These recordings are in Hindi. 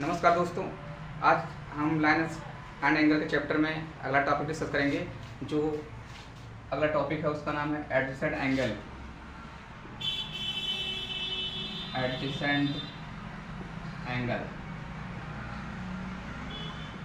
नमस्कार दोस्तों, आज हम लाइन्स एंड एंगल के चैप्टर में अगला टॉपिक डिस्कस करेंगे। जो अगला टॉपिक है उसका नाम है adjacent angle. Adjacent angle,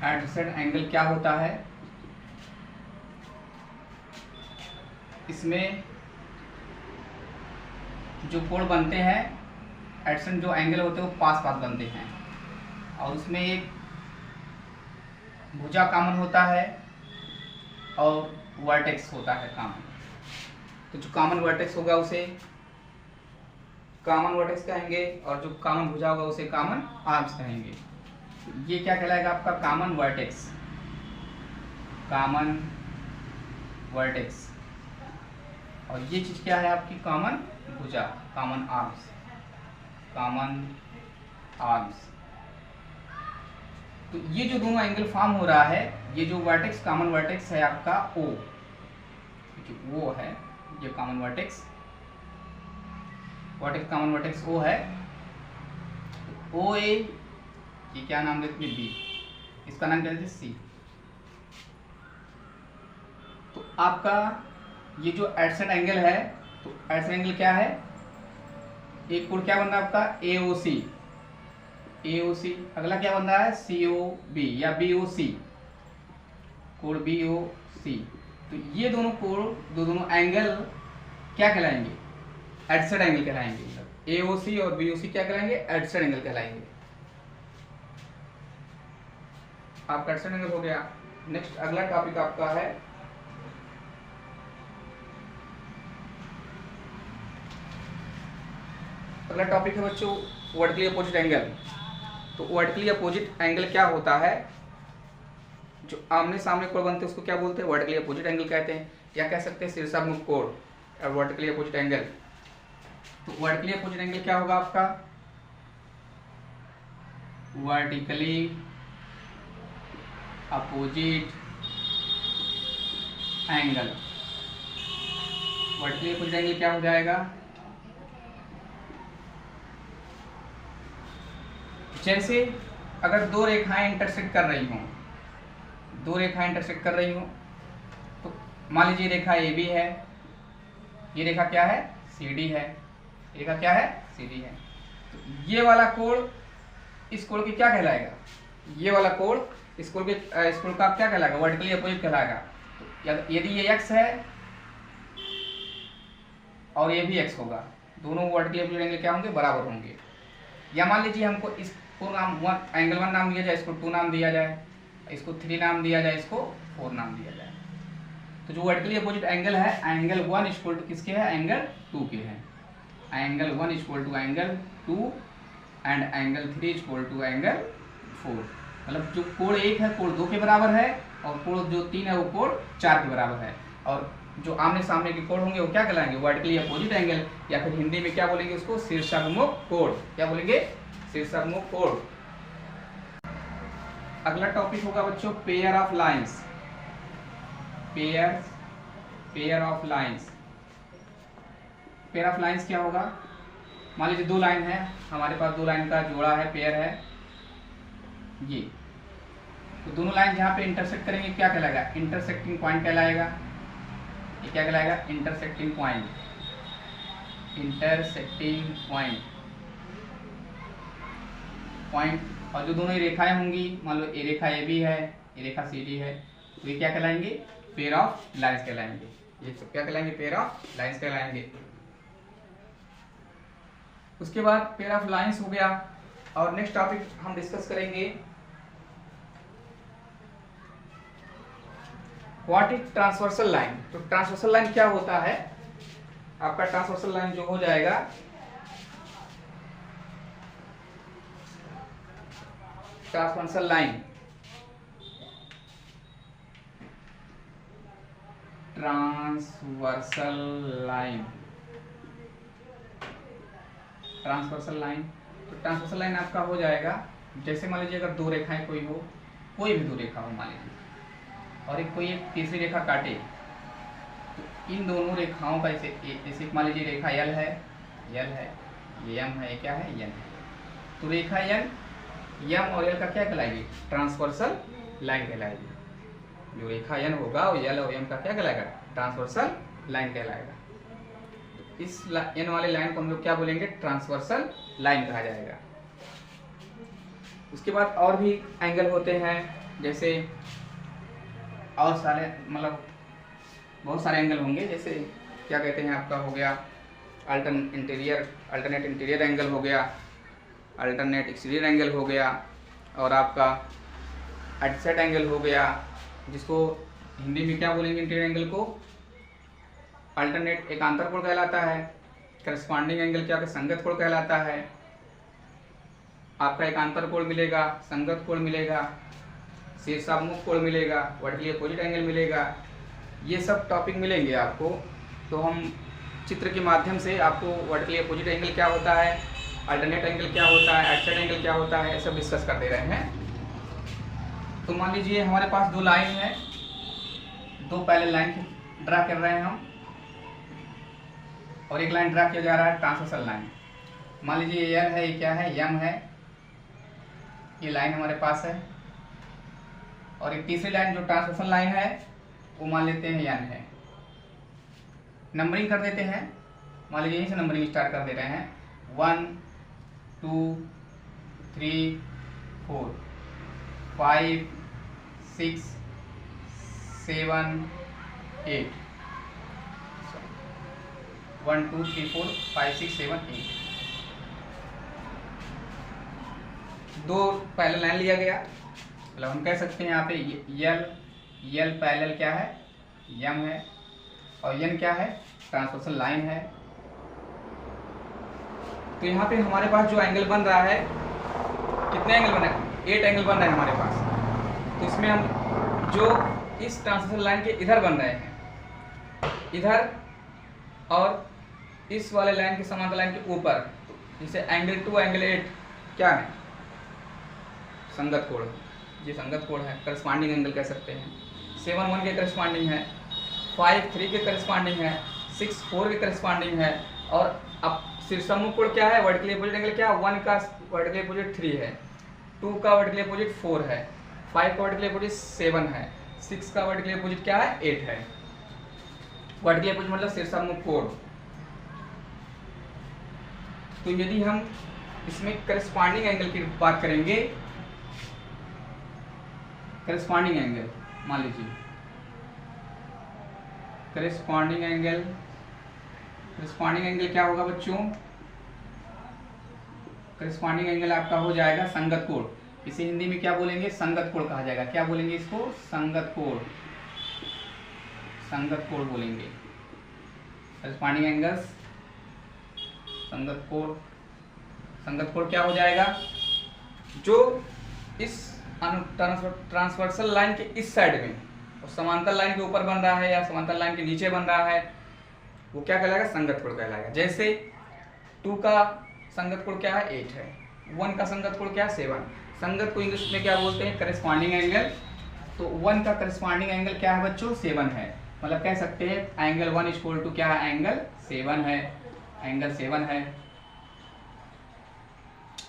adjacent angle क्या होता है? इसमें जो कोण बनते हैं, एडजेसेंट जो एंगल होते हैं वो पास पास बनते हैं, और उसमें एक भुजा कॉमन होता है और वर्टेक्स होता है कॉमन। तो जो कॉमन वर्टेक्स होगा उसे कॉमन वर्टेक्स कहेंगे, और जो कॉमन भुजा होगा उसे कॉमन आर्म्स कहेंगे। ये क्या कहलाएगा? आपका कॉमन वर्टेक्स। Common vertex. और ये चीज क्या है? आपकी कॉमन भुजा, कॉमन आर्म्स। Common arms. तो ये जो दोनों एंगल फॉर्म हो रहा है, ये जो वर्टेक्स कॉमन वर्टेक्स है आपका O, जो वो है, ये common vertex common vertex O है। ओ ए, ये क्या नाम देते हैं? B, इसका नाम क्या देते हैं? C। तो आपका ये जो एडजेसेंट एंगल है, तो एडजेसेंट एंगल क्या है? एक कोण क्या बन रहा है आपका? AOC। AOC। अगला क्या बन रहा है? COB या BOC, कोण BOC। तो ये दोनों कोण, दोनों एंगल क्या कहलाएंगे? एडजेसेंट एंगल कहलाएंगे। AOC और BOC क्या कहलाएंगे? एडजेसेंट एंगल कहलाएंगे। आपका एडजेसेंट एंगल हो गया। नेक्स्ट अगला टॉपिक आपका है अगला टॉपिक है बच्चों वर्टिकली अपोजिट एंगल। तो वर्टिकली अपोजिट एंगल क्या होता है? जो आमने सामने कोण बनते हैं उसको क्या बोलते हैं? वर्टिकली अपोजिट एंगल कहते हैं, या कह सकते हैं शीर्षाभिमुख कोण और वर्टिकली अपोजिट एंगल। तो वर्टिकली अपोजिट एंगल क्या होगा आपका? Vertically opposite angle. Vertically opposite angle क्या हो जाएगा? जैसे अगर दो रेखाएं इंटरसेक्ट कर रही हों, तो मान लीजिए रेखा AB है, ये रेखा क्या है? CD है। रेखा क्या है? CD है। तो ये वाला कोण इस कोण की क्या कहलाएगा? ये वाला कोण इस कोण का क्या कहलाएगा? वर्टिकली अपोजिट कहलाएगा। तो यदि ये X है और ये भी X होगा, दोनों वर्टिकली अपोजिट एंगल क्या होंगे? बराबर होंगे। या मान लीजिए हमको इसको नाम एंगल 1 नाम दिया जाए, इसको 2 नाम दिया जाए, इसको 3 नाम दिया जाए, इसको 4 नाम दिया जाए। तो जो वर्टिकली अपोजिट एंगल है, एंगल 1 इक्वल टू किसके है? एंगल 2 के है। Angle 1 equal to angle 2 and angle 3 equal to angle 4। मतलब जो कोण 1 है कोण 2 के बराबर है, और कोण जो 3 है वो कोण 4 के बराबर है। और जो आमने सामने के कोण होंगे वो क्या कहलाएंगे? वर्टिकली अपोजिट एंगल, या फिर हिंदी में क्या बोलेंगे उसको? शीर्षाभिमुख कोण। क्या बोलेंगे? शीर्षाभिमुख कोण। अगला टॉपिक होगा बच्चों pair of lines. Pair of lines. Pair of lines क्या होगा? मान लीजिए दो लाइन है, हमारे पास दो लाइन का जोड़ा है, पेयर है ये। तो दोनों लाइन जहां पे इंटरसेक्ट करेंगे क्या कहलाएगा? इंटरसेक्टिंग पॉइंट कहलाएगा। ये क्या कहलाएगा? Intersecting point. Intersecting point. और जो दोनों रेखाएं होंगी, मान लो ये रेखा AB है, ये रेखा CD है, तो ये क्या कहलाएंगे? पेयर ऑफ लाइंस कहलाएंगे। ये सब क्या कहलाएंगे? पेयर ऑफ लाइंस कहलाएंगे। उसके बाद पेयर ऑफ लाइंस हो गया, और नेक्स्ट टॉपिक हम डिस्कस करेंगे व्हाट इज ट्रांसवर्सल लाइन। तो ट्रांसवर्सल लाइन क्या होता है? आपका ट्रांसवर्सल लाइन जो हो जाएगा, ट्रांसवर्सल लाइन, ट्रांसवर्सल लाइन। तो ट्रांसवर्सल लाइन आपका हो जाएगा, जैसे मान लीजिए अगर दो रेखाएं कोई हो, कोई भी दो रेखा हो मान लीजिए, और एक कोई एक तीसरी रेखा काटे, तो इन दोनों रेखाओं का जैसे मान लीजिए रेखा L है, ये M है, ये क्या है? N है। तो रेखा N यम और यल का क्या कहलाएगी? ट्रांसवर्सल लाइन कहलाएगी। जो रेखा एन होगा वो यल और यम का क्या कहलाएगा? ट्रांसवर्सल लाइन कहलाएगा। इस एन वाले लाइन को हम लोग क्या बोलेंगे? ट्रांसवर्सल लाइन कहा जाएगा। उसके बाद और भी एंगल होते हैं, जैसे और सारे मतलब बहुत सारे एंगल होंगे। जैसे क्या कहते हैं, आपका हो गया अल्टरनेट इंटीरियर एंगल हो गया, अल्टरनेट एक्सटीरियर एंगल हो गया, और आपका एडसेट एंगल हो गया, जिसको हिंदी में क्या बोलेंगे? इंटीरियर एंगल को अल्टरनेट एकांतर कोण कहलाता है। करस्पॉन्डिंग एंगल क्या? संगत कोण कहलाता है। आपका एकांतर कोण मिलेगा, संगत कोण मिलेगा, शीर्षाभिमुख कोण मिलेगा, वर्टिकली अपोजिट एंगल मिलेगा। ये सब टॉपिक मिलेंगे आपको। तो हम चित्र के माध्यम से आपको वर्टिकली अपोजिट एंगल क्या होता है, अल्टरनेट एंगल क्या होता है, एडसेट एंगल क्या होता है, सब डिस्कस कर दे रहे हैं। तो मान लीजिए हमारे पास दो लाइन है, दो पैरेलल लाइन ड्रा कर रहे हैं हम, और एक लाइन ड्रा किया जा रहा है ट्रांसवर्सल लाइन। मान लीजिए ये एल है, ये क्या है? यम है। ये लाइन हमारे पास है, और एक तीसरी लाइन जो ट्रांसवर्सल लाइन है वो मान लेते हैं एन है। नंबरिंग कर देते हैं। मान लीजिए यहीं से नंबरिंग स्टार्ट कर दे रहे हैं। 1 2 3 4 5 6 7 8 1 2 3 4 5 6 7 8 दो पैरेलल लाइन लिया गया। मतलब हम कह सकते हैं यहाँ पे यल पैरेलल क्या है? यम है, और एन क्या है? ट्रांसवर्सल लाइन है। तो यहाँ पे हमारे पास जो एंगल बन रहा है, कितने एंगल बन रहे हैं? 8 एंगल बन रहे हैं हमारे पास। तो इसमें हम जो इस ट्रांसवर्सल लाइन के इधर बन रहे हैं, इधर और इस वाले लाइन के समांतर लाइन के ऊपर, जैसे एंगल 2 एंगल 8 क्या है? संगत कोण। ये संगत कोण है, करस्पॉन्डिंग एंगल कह सकते हैं। 7 1 के करस्पॉन्डिंग है, 5 3 के करस्पॉन्डिंग है, 6 4 के करस्पॉन्डिंग है। और अब शीर्षाभिमुख कोण क्या है? वर्टिकली अपोजिट एंगल क्या? 1 का वर्टिकली अपोजिट 3 है, 2 का वर्टिकली अपोजिट 4 है, 5 का वर्टिकली अपोजिट 7 है, 6 का वर्टिकली अपोजिट क्या है? 8 है। वर्टिकली अपोजिट मतलब शीर्षाभिमुख कोण। तो यदि हम इसमें करस्पॉन्डिंग एंगल की बात करेंगे, करस्पॉन्डिंग एंगल मान लीजिए करस्पॉन्डिंग एंगल क्या होगा बच्चों? करस्पॉन्डिंग एंगल आपका हो जाएगा संगत कोण। इसे हिंदी में क्या बोलेंगे? संगत कोण कहा जाएगा। क्या बोलेंगे इसको? संगत कोण। संगत कोण बोलेंगे। करस्पॉन्डिंग एंगल्स, संगत कोण। संगत कोण क्या हो जाएगा? जो इस ट्रांसवर्सल लाइन के इस साइड में और समांतर लाइन के ऊपर बन रहा है या समांतर लाइन के नीचे बन रहा है, वो क्या कहलाएगा? संगत कोण कहलाएगा। जैसे 2 का संगत कोण क्या है? 8 है। 1 का संगत कोण क्या है? 7। संगत को इंग्लिश में क्या बोलते हैं? Corresponding angle. तो 1 का करस्पॉन्डिंग एंगल क्या है बच्चों? 7 है। मतलब कह सकते हैं एंगल 1 इक्वल टू क्या है? एंगल 7 है। एंगल 7 है।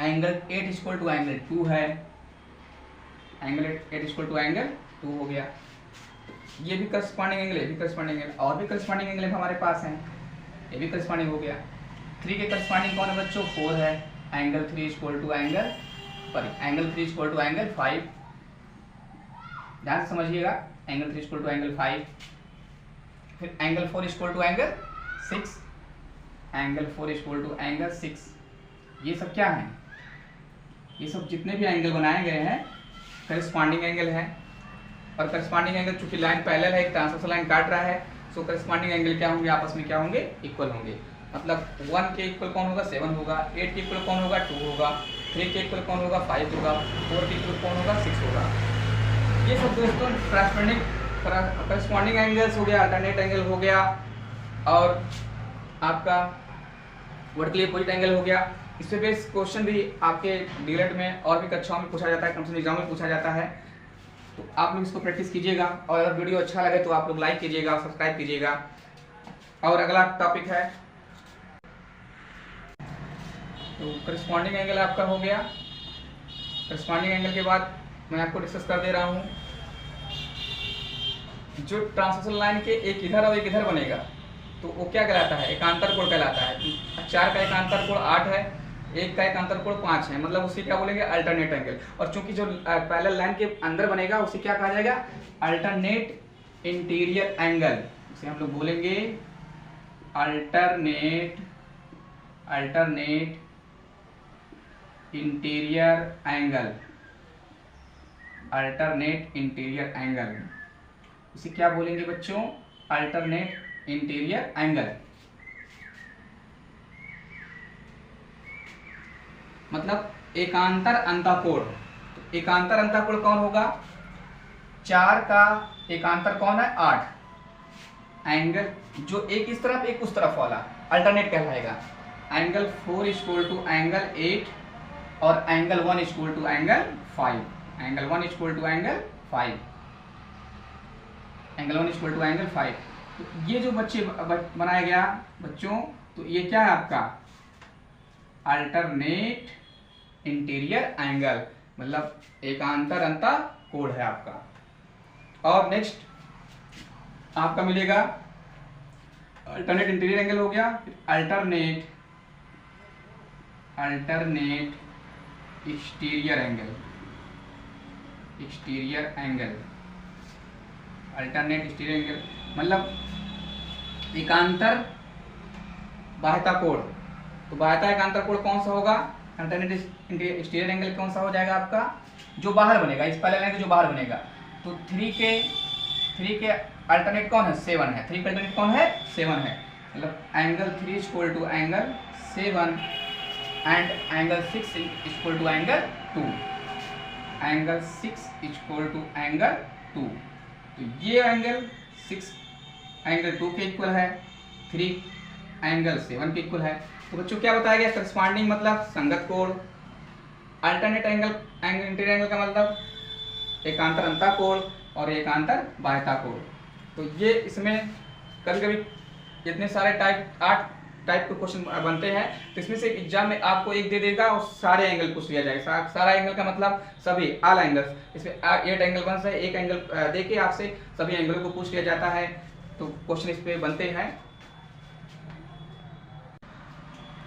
एंगल 8 इक्वल टू एंगल 2 है। एंगल 8 इक्वल टू एंगल 2 हो गया। ये भी करस्पॉन्डिंग एंगल, ये भी करस्पॉन्डिंग एंगल, और भी करस्पॉन्डिंग एंगल हमारे पास हैं। ये भी करस्पॉन्डिंग हो गया। 3 के करस्पॉन्डिंग कौन है बच्चों? 4 है। Angle 3 equal to angle angle 3 equal to angle 5। ध्यान से समझिएगा। Angle 3 equal to angle 5। फिर angle 4 equal to angle 6। Angle 4 equal to angle 6। ये सब क्या है? ये सब जितने भी एंगल बनाए गए हैं करस्पॉन्डिंग एंगल है। और करस्पॉन्डिंग एंगल चूंकि लाइन पैरेलल है, एक ट्रांसवर्सल लाइन काट रहा है, सो करस्पॉन्डिंग एंगल क्या होंगे? आपस में क्या होंगे? इक्वल होंगे। मतलब 1 के इक्वल कौन होगा? 7 होगा। 8 के इक्वल कौन होगा? 2 होगा। 3 के इक्वल कौन होगा? 5 होगा। 4 के इक्वल कौन होगा? 6 होगा। ये सब दोस्तों करस्पॉन्डिंग एंगल्स हो गया, अल्टरनेट एंगल हो गया, और आपका वर्टिकली अपोजिट एंगल हो गया। इस पे बेस्ड क्वेश्चन भी आपके डीएलएड में और भी कक्षाओं में पूछा जाता है, कम से कम एग्जाम में पूछा जाता है। तो आप लोग इसको प्रैक्टिस कीजिएगा, और अगर वीडियो अच्छा लगे तो आप लोग लाइक कीजिएगा, सब्सक्राइब कीजिएगा। और अगला टॉपिक है, तो करस्पॉन्डिंग एंगल आपका हो गया। करस्पॉन्डिंग एंगल के बाद मैं आपको डिस्कस कर दे रहा हूँ जो ट्रांसवर्सल लाइन के एक इधर और एक इधर बनेगा तो वो क्या कहलाता है, एकांतर कोण कहलाता है। 4 का एकांतर कोण 8 है, 1 का एकांतर कोण 5 है, मतलब उसे क्या बोलेंगे, अल्टरनेट एंगल। और चूंकि जो पैरेलल लाइन के अंदर बनेगा उसे क्या कहा जाएगा, अल्टरनेट इंटीरियर एंगल। उसे हम लोग बोलेंगे alternate interior angle, alternate interior angle. इसे क्या बोलेंगे बच्चों, अल्टरनेट इंटीरियर एंगल। मतलब एकांतर अंतःकोण। तो एकांतर अंतःकोण कौन होगा, 4 का एकांतर कौन है, 8। एंगल जो एक इस तरफ एक उस तरफ वाला अल्टरनेट कहलाएगा। एंगल 4 इक्वल टू एंगल 8 और angle 1 equal to angle 5। Angle 1 equal to angle 5, angle 1 equal to angle 5। तो ये जो बच्चे बनाया गया बच्चों, तो ये क्या है आपका अल्टरनेट इंटीरियर एंगल, मतलब एकांतर अंतःकोण है आपका। और नेक्स्ट आपका मिलेगा अल्टरनेट इंटीरियर एंगल हो गया, alternate exterior angle, exterior angle, alternate exterior angle मतलब एकांतर बाह्यता कोण। तो बाह्यता एकांतर कोण कौन सा होगा, अल्टरनेट एक्सटीरियर एंगल कौन सा हो जाएगा आपका, जो बाहर बनेगा, इस पैरेलल लाइन के जो बाहर बनेगा। तो 3 के अल्टरनेट कौन है, 7 है। 3 का अल्टरनेट कौन है, 7 है। मतलब angle 3 equal to angle 7 and angle 6 equal to angle 2। Angle 6 equal to angle 2। तो ये एंगल 6 एंगल 2 के इक्वल है, 3 एंगल 7 के इक्वल है। तो बच्चों क्या बताया गया, करस्पॉन्डिंग मतलब संगत कोण, अल्टरनेट एंगल इंटीरियर एंगल का मतलब एकांतर अंतःकोण और एकांतर बाह्यता कोण। तो ये इसमें कभी कभी इतने सारे 8 टाइप के क्वेश्चन बनते हैं, तो इसमें से एग्जाम में आपको एक दे देगा और सारे एंगल पूछ लिया जाएगा। सारा एंगल का मतलब सभी ऑल एंगल्स, इसमें 8 एंगल बन से एक एंगल दे के आपसे सभी एंगलों को पूछ लिया जाता है। तो क्वेश्चन इस पे बनते हैं।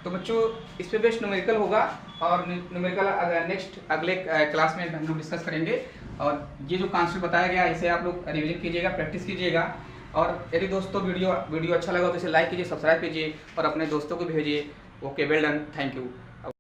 तो बच्चों इस पे बेस्ट न्यूमेरिकल होगा और न्यूमेरिकल नेक्स्ट अगले क्लास में हम लोग डिस्कस करेंगे। और ये जो कॉन्सेप्ट बताया गया इसे आप लोग रिवीजन कीजिएगा, प्रैक्टिस कीजिएगा। और यदि दोस्तों वीडियो अच्छा लगा तो इसे लाइक कीजिए, सब्सक्राइब कीजिए और अपने दोस्तों को भेजिए। Okay, well done, thank you.